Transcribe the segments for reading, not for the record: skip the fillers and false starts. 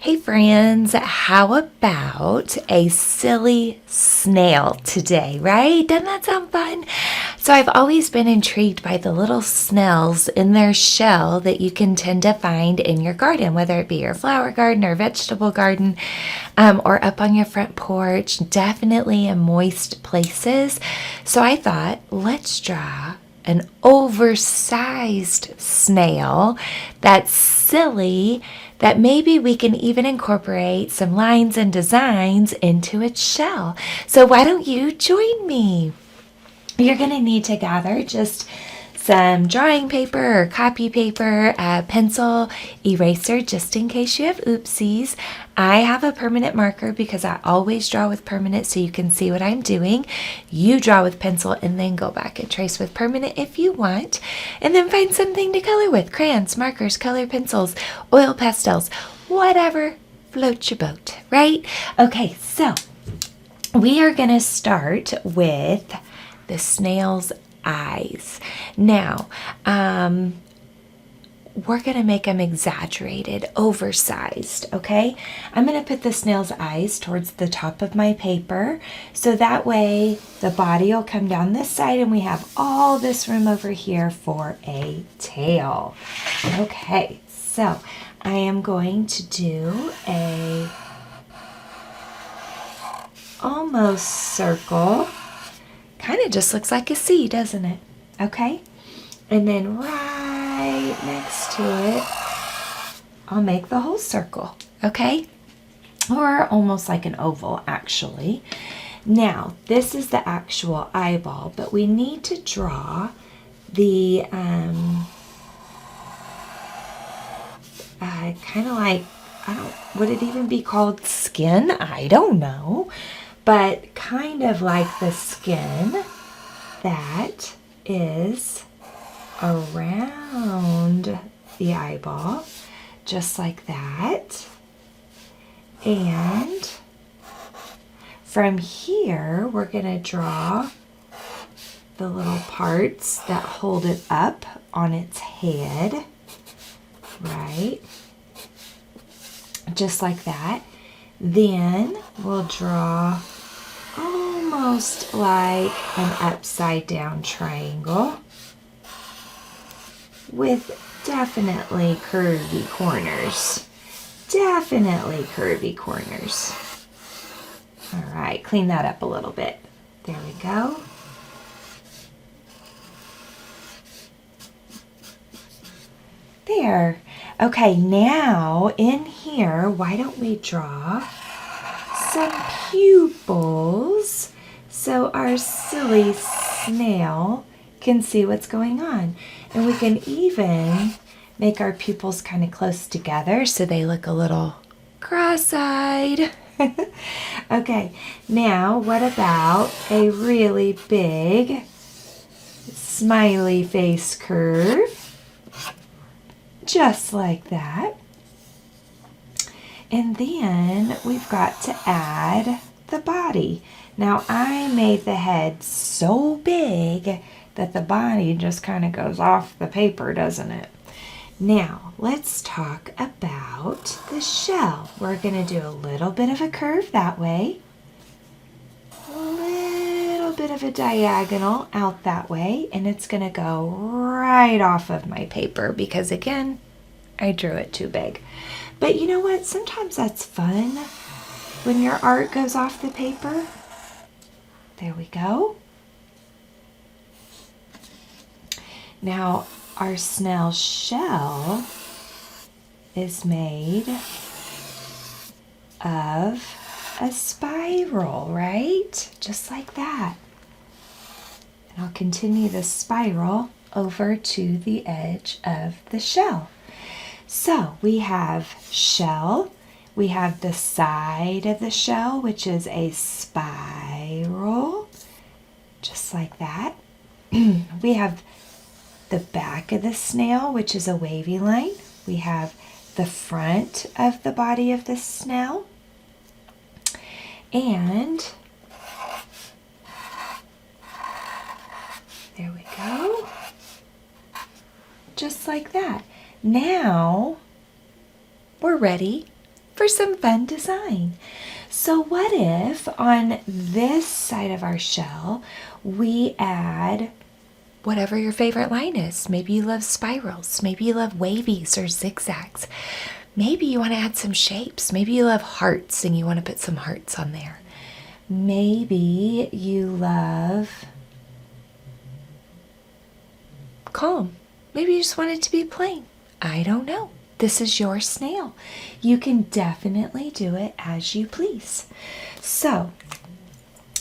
Hey friends, how about a silly snail today, right? Doesn't that sound fun? So I've always been intrigued by the little snails in their shell that you can tend to find in your garden, whether it be your flower garden or vegetable garden, or up on your front porch, definitely in moist places. So I thought, let's draw an oversized snail that's silly, that maybe we can even incorporate some lines and designs into its shell. So why don't you join me? You're going to need to gather just some drawing paper or copy paper, a pencil, eraser, just in case you have oopsies. I have a permanent marker because I always draw with permanent so you can see what I'm doing. You draw with pencil and then go back and trace with permanent if you want. And then find something to color with. Crayons, markers, color pencils, oil pastels, whatever floats your boat, right? Okay, so we are going to start with the snail's eyes. Now, we're going to make them exaggerated, oversized, okay? I'm going to put the snail's eyes towards the top of my paper, so that way the body will come down this side and we have all this room over here for a tail. Okay, so I am going to do a almost circle. Kind of just looks like a C, doesn't it? Okay? And then right next to it, I'll make the whole circle, okay? Or almost like an oval, actually. Now, this is the actual eyeball, but we need to draw the, kind of like, would it even be called skin? I don't know. But kind of like the skin that is around the eyeball, just like that. And from here, we're going to draw the little parts that hold it up on its head, right? Just like that. Then we'll draw almost like an upside down triangle with definitely curvy corners. Definitely curvy corners. All right, clean that up a little bit. There we go. There. Okay, now in here, why don't we draw some pupils so our silly snail can see what's going on. And we can even make our pupils kind of close together so they look a little cross-eyed. Okay, now what about a really big smiley face curve? Just like that. And then we've got to add the body. Now I made the head so big that the body just kind of goes off the paper, doesn't it? Now let's talk about the shell. We're going to do a little bit of a curve that way. A little bit of a diagonal out that way. And it's going to go right off of my paper because, again, I drew it too big. But you know what? Sometimes that's fun when your art goes off the paper. There we go. Now, our snail shell is made of a spiral, right? Just like that. And I'll continue the spiral over to the edge of the shell. So we have shell, we have the side of the shell, which is a spiral, just like that. We have the back of the snail, which is a wavy line. We have the front of the body of the snail. And there we go. Just like that. Now we're ready for some fun design. So what if on this side of our shell we add whatever your favorite line is? Maybe you love spirals, maybe you love wavies or zigzags. Maybe you want to add some shapes. Maybe you love hearts and you want to put some hearts on there. Maybe you love calm. Maybe you just want it to be plain. I don't know. This is your snail. You can definitely do it as you please. So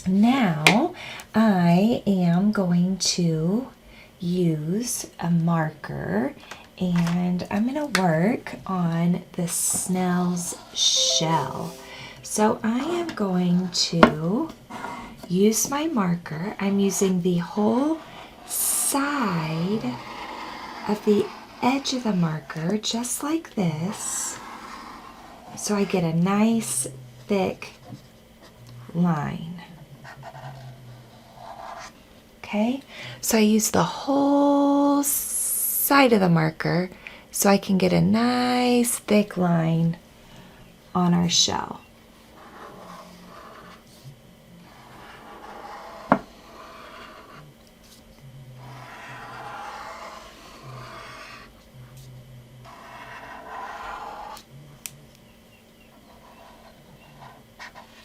now I am going to use a marker and I'm going to work on the snail's shell. So I am going to use my marker. I'm using the whole side of the edge of the marker, just like this, so I get a nice thick line. Okay, so I use the whole side of the marker so I can get a nice thick line on our shell.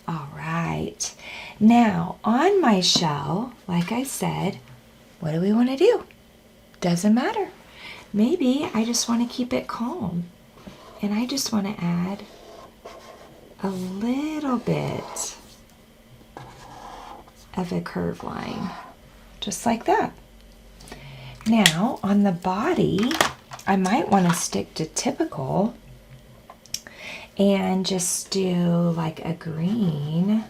All right, now on my shell, like I said, what do we want to do? Doesn't matter. Maybe I just want to keep it calm and I just want to add a little bit of a curved line, just like that. Now on the body, I might want to stick to typical and just do like a green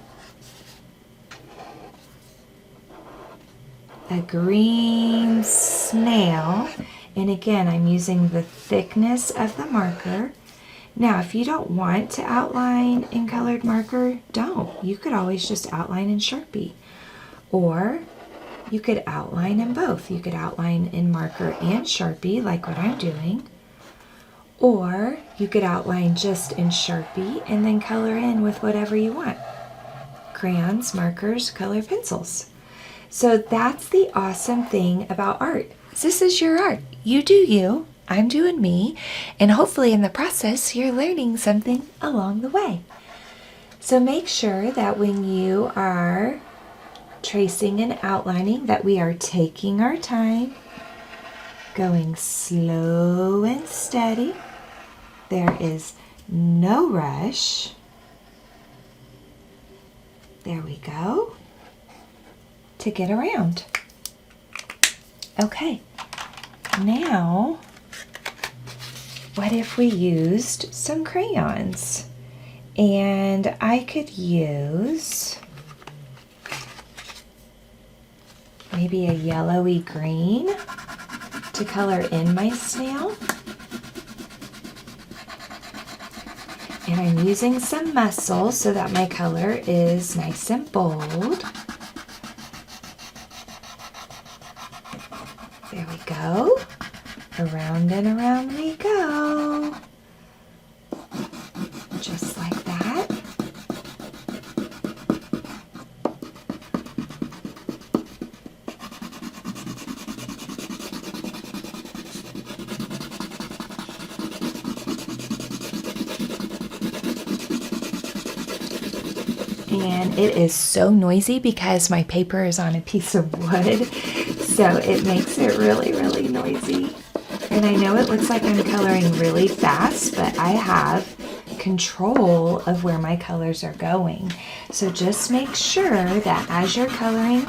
snail. And again, I'm using the thickness of the marker. Now, if you don't want to outline in colored marker, don't. You could always just outline in Sharpie. Or you could outline in both. You could outline in marker and Sharpie, like what I'm doing. Or you could outline just in Sharpie and then color in with whatever you want. Crayons, markers, color pencils. So that's the awesome thing about art. This is your art. You do you, I'm doing me, and hopefully in the process you're learning something along the way. So make sure that when you are tracing and outlining that we are taking our time, going slow and steady. There is no rush. There we go. To get around. Okay. Now, what if we used some crayons? And I could use maybe a yellowy green to color in my snail. And I'm using some muscle so that my color is nice and bold. There we go. Around and around we go. Just like that. And it is so noisy because my paper is on a piece of wood, so it makes it really, really noisy. And I know it looks like I'm coloring really fast, but I have control of where my colors are going. So just make sure that as you're coloring,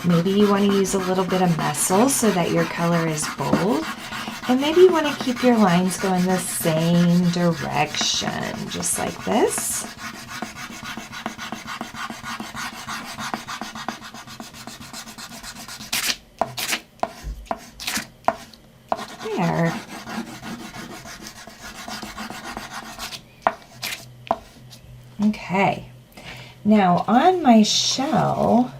maybe you want to use a little bit of muscle so that your color is bold. And maybe you want to keep your lines going the same direction, just like this. There. Okay. Now on my shell,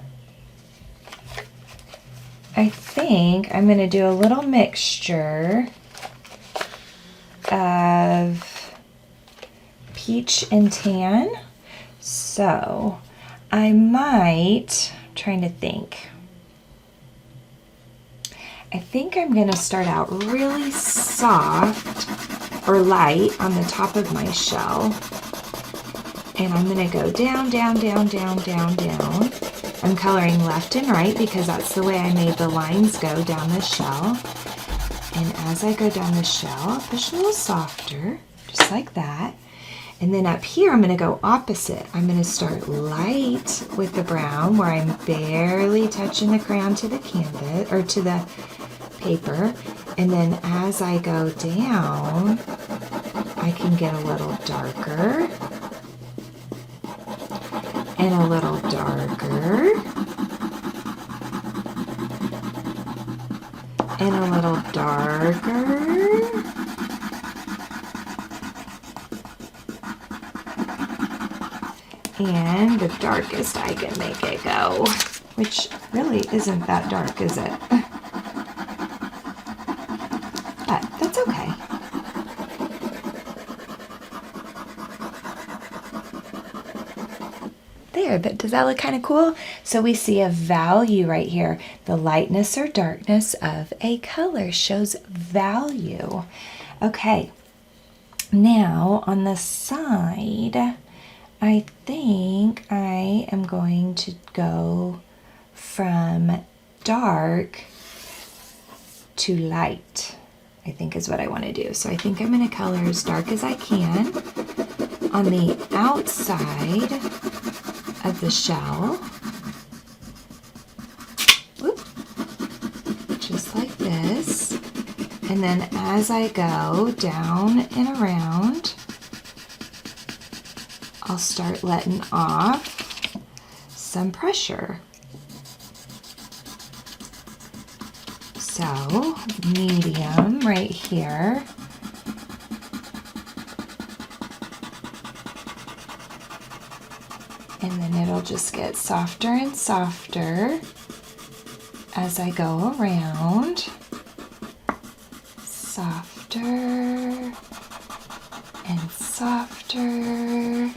I think I'm going to do a little mixture of peach and tan. So I might, I'm trying to think. I think I'm going to start out really soft or light on the top of my shell. And I'm going to go down, down, down, down, down, down. I'm coloring left and right because that's the way I made the lines go down the shell. And as I go down the shell, I'll push a little softer, just like that. And then up here, I'm going to go opposite. I'm going to start light with the brown where I'm barely touching the crayon to the canvas or to the paper. And then as I go down, I can get a little darker and a little darker and a little darker. And the darkest I can make it go, which really isn't that dark, is it? But that's okay. There, but does that look kind of cool? So we see a value right here. The lightness or darkness of a color shows value. Okay, now on the side, I think I am going to go from dark to light, I think is what I want to do. So I think I'm going to color as dark as I can on the outside of the shell. Whoop. Just like this. And then as I go down and around, I'll start letting off some pressure. So, medium right here. And then it'll just get softer and softer as I go around. Softer and softer.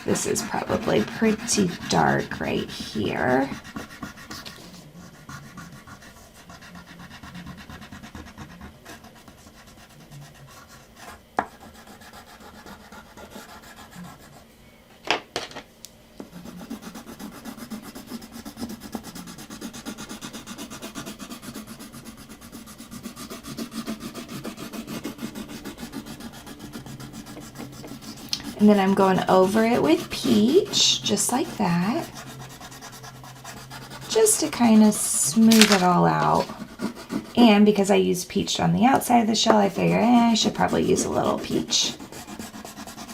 This is probably pretty dark right here. And then I'm going over it with peach, just like that, just to kind of smooth it all out. And because I used peach on the outside of the shell, I figured I should probably use a little peach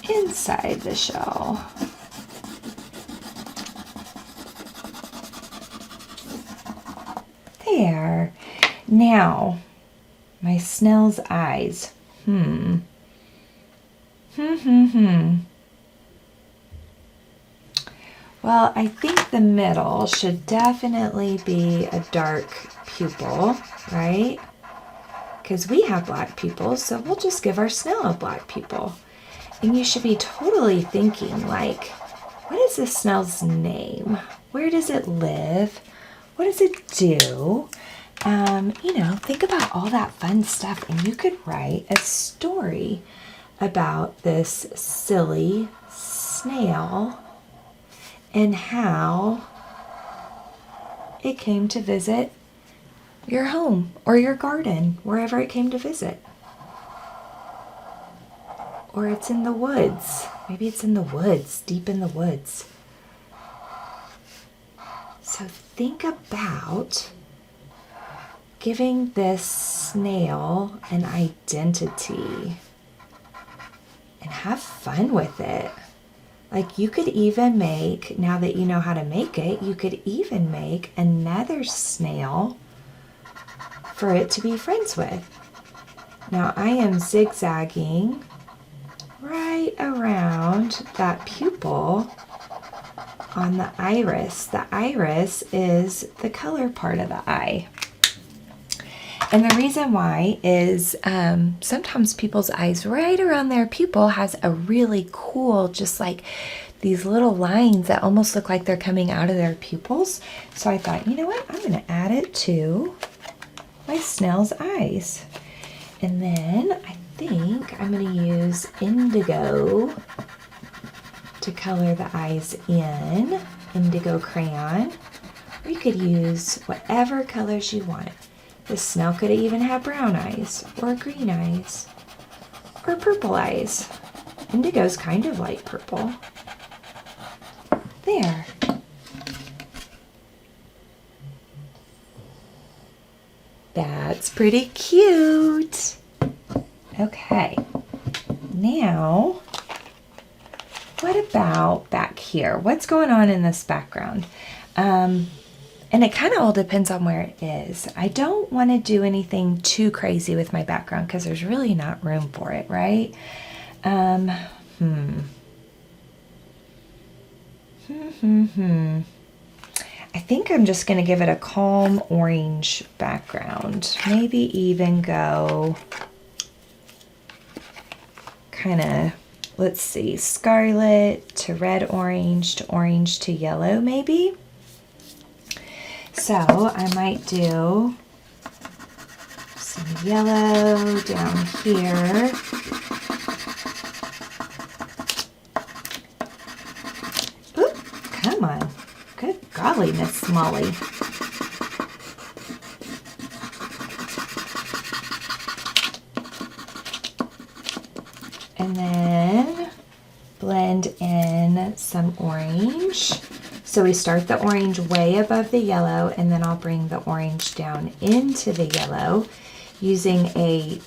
inside the shell. There. Now, my snail's eyes. Well, I think the middle should definitely be a dark pupil, right? Because we have black pupils, so we'll just give our snail a black pupil. And you should be totally thinking, like, what is this snail's name? Where does it live? What does it do? You know, think about all that fun stuff, and you could write a story about this silly snail and how it came to visit your home or your garden, wherever it came to visit. Or it's in the woods. Maybe it's in the woods, deep in the woods. So think about giving this snail an identity and have fun with it. Like, you could even make, now that you know how to make it, you could even make another snail for it to be friends with. Now I am zigzagging right around that pupil on the iris. The iris is the color part of the eye. And the reason why is sometimes people's eyes right around their pupil has a really cool, just like these little lines that almost look like they're coming out of their pupils. So I thought, you know what, I'm going to add it to my snail's eyes. And then I think I'm going to use indigo to color the eyes in, indigo crayon. Or you could use whatever colors you want. This snail could even have brown eyes, or green eyes, or purple eyes. Indigo's kind of like purple. There. That's pretty cute. Okay, now what about back here? What's going on in this background? And it kind of all depends on where it is. I don't want to do anything too crazy with my background because there's really not room for it, right? I think I'm just going to give it a calm orange background. Maybe even go kind of, let's see, scarlet to red orange to orange to yellow maybe. So I might do some yellow down here. Oop, come on. Good golly, Miss Molly. And then blend in some orange. So we start the orange way above the yellow, and then I'll bring the orange down into the yellow using a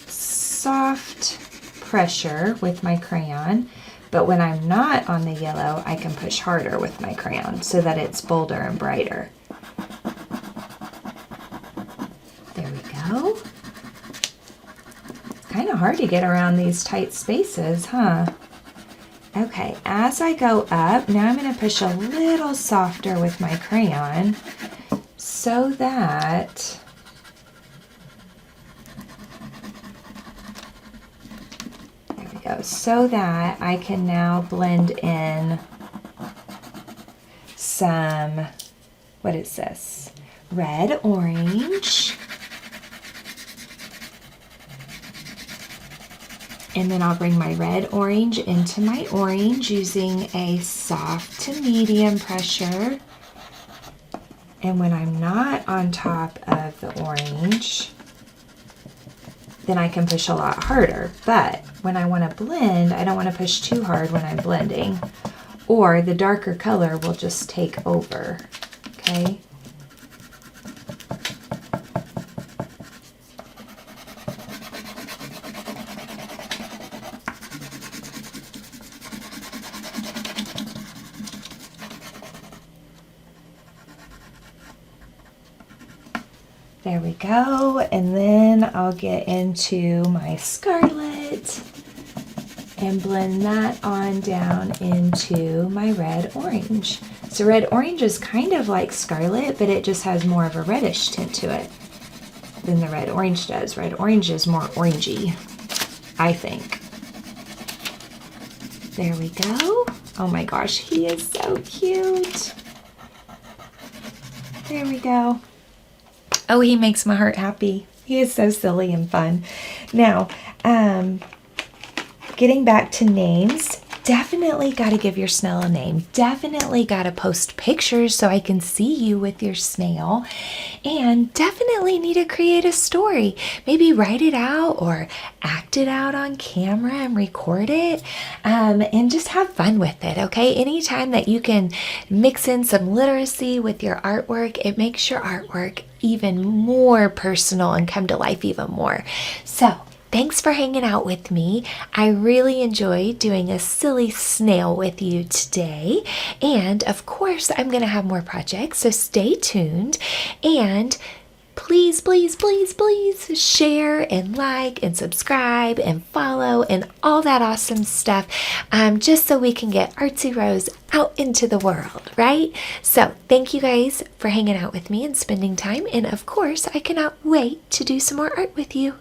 soft pressure with my crayon. But when I'm not on the yellow, I can push harder with my crayon so that it's bolder and brighter. There we go. It's kind of hard to get around these tight spaces, huh? Okay, as I go up, now I'm going to push a little softer with my crayon so that there we go, so that I can now blend in some, what is this? Red orange. And then I'll bring my red orange into my orange using a soft to medium pressure. And when I'm not on top of the orange, then I can push a lot harder. But when I want to blend, I don't want to push too hard when I'm blending, or the darker color will just take over, okay? There we go, and then I'll get into my scarlet and blend that on down into my red orange. So red orange is kind of like scarlet, but it just has more of a reddish tint to it than the red orange does. Red orange is more orangey, I think. There we go. Oh my gosh, he is so cute. There we go. Oh, he makes my heart happy. He is so silly and fun. Now, getting back to names, definitely got to give your snail a name. Definitely got to post pictures so I can see you with your snail. And definitely need to create a story. Maybe write it out or act it out on camera and record it. And just have fun with it, okay? Anytime that you can mix in some literacy with your artwork, it makes your artwork even more personal and come to life even more. So, thanks for hanging out with me. I really enjoyed doing a silly snail with you today. And of course, I'm going to have more projects, so stay tuned. And please, please, please, please share and like and subscribe and follow and all that awesome stuff, just so we can get Artsy Rose out into the world, right? So thank you guys for hanging out with me and spending time. And of course, I cannot wait to do some more art with you.